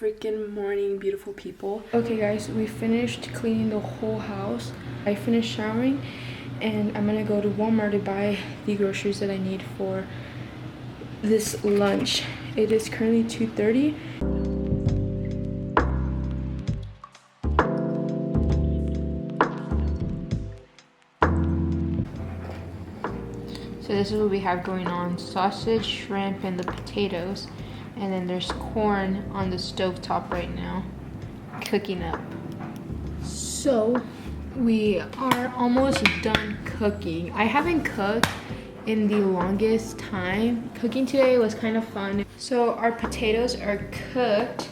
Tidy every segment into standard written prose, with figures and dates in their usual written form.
freaking morning, beautiful people. Okay guys, we finished cleaning the whole house. I finished showering and I'm gonna go to Walmart to buy the groceries that I need for this lunch. It is currently 2:30. So this is what we have going on: sausage, shrimp, and the potatoes. And then there's corn on the stovetop right now, cooking up. So we are almost done cooking. I haven't cooked in the longest time. Cooking today was kind of fun. So our potatoes are cooked.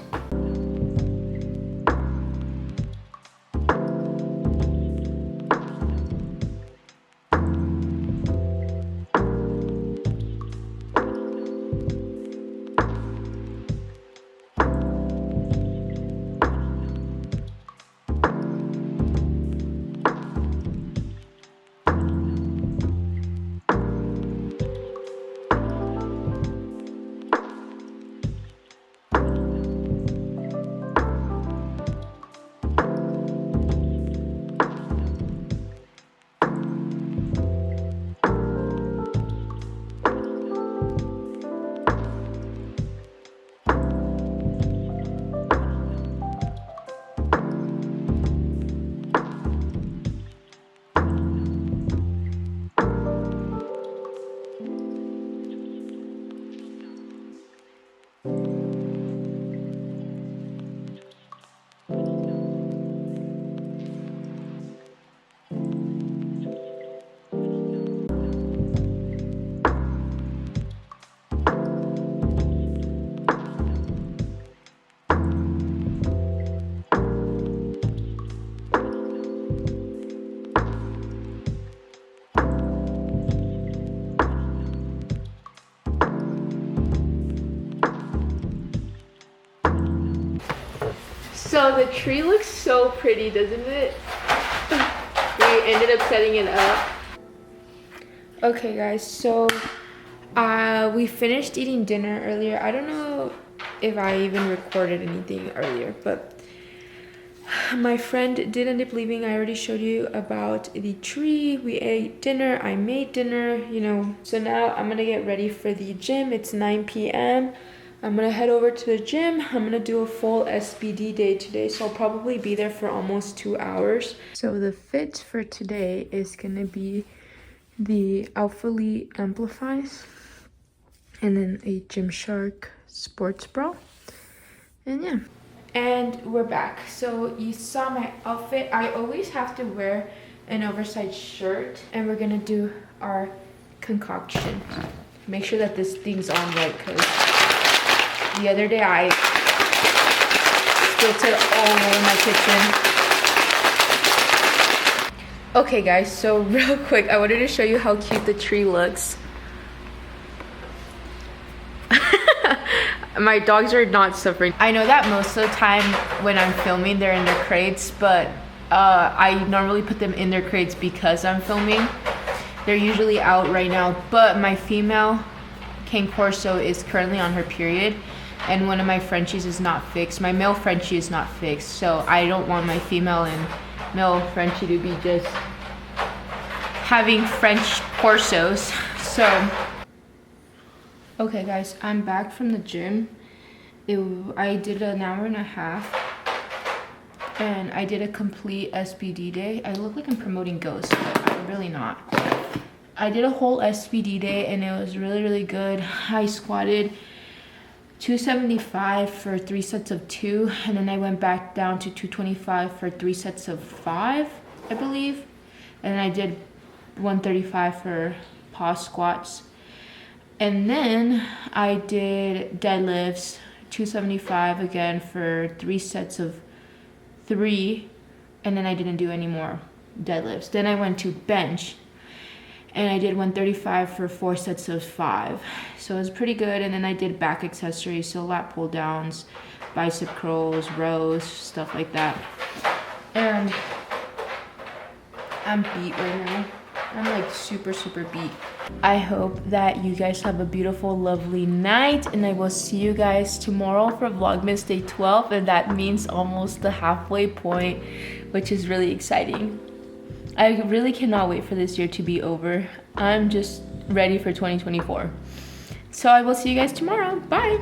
So the tree looks so pretty, doesn't it? We ended up setting it up. Okay guys, so we finished eating dinner earlier. I don't know if I even recorded anything earlier, but my friend did end up leaving. I already showed you about the tree. We ate dinner, I made dinner, you know. So now I'm gonna get ready for the gym. It's 9 p.m. I'm gonna head over to the gym. I'm gonna do a full SBD day today, so I'll probably be there for almost 2 hours. So the fit for today is gonna be the Alpha Lee Amplifies and then a Gymshark sports bra, and yeah. And we're back. So you saw my outfit. I always have to wear an oversized shirt, and we're gonna do our concoction. Make sure that this thing's on right, because the other day I spilled it all over my kitchen. Okay guys, so real quick, I wanted to show you how cute the tree looks. My dogs are not suffering. I know that most of the time when I'm filming, they're in their crates, but I normally put them in their crates because I'm filming. They're usually out right now, but my female Cane Corso is currently on her period, and one of my Frenchies is not fixed. My male Frenchie is not fixed, so I don't want my female and male Frenchie to be just having French Corsos. So okay guys, I'm back from the gym. I did an hour and a half and I did a complete SBD day. I look like I'm promoting Ghost, but I'm really not. I did a whole SBD day and it was really good. I squatted 275 for 3 sets of 2, and then I went back down to 225 for 3 sets of 5, I believe. And I did 135 for pause squats. And then I did deadlifts, 275 again for 3 sets of 3, and then I didn't do any more deadlifts. Then I went to bench, and I did 135 for 4 sets of 5. So it was pretty good. And then I did back accessories, so lat pull downs, bicep curls, rows, stuff like that. And I'm beat right now. I'm like super beat. I hope that you guys have a beautiful, lovely night, and I will see you guys tomorrow for Vlogmas Day 12, and that means almost the halfway point, which is really exciting. I really cannot wait for this year to be over. I'm just ready for 2024. So I will see you guys tomorrow. Bye.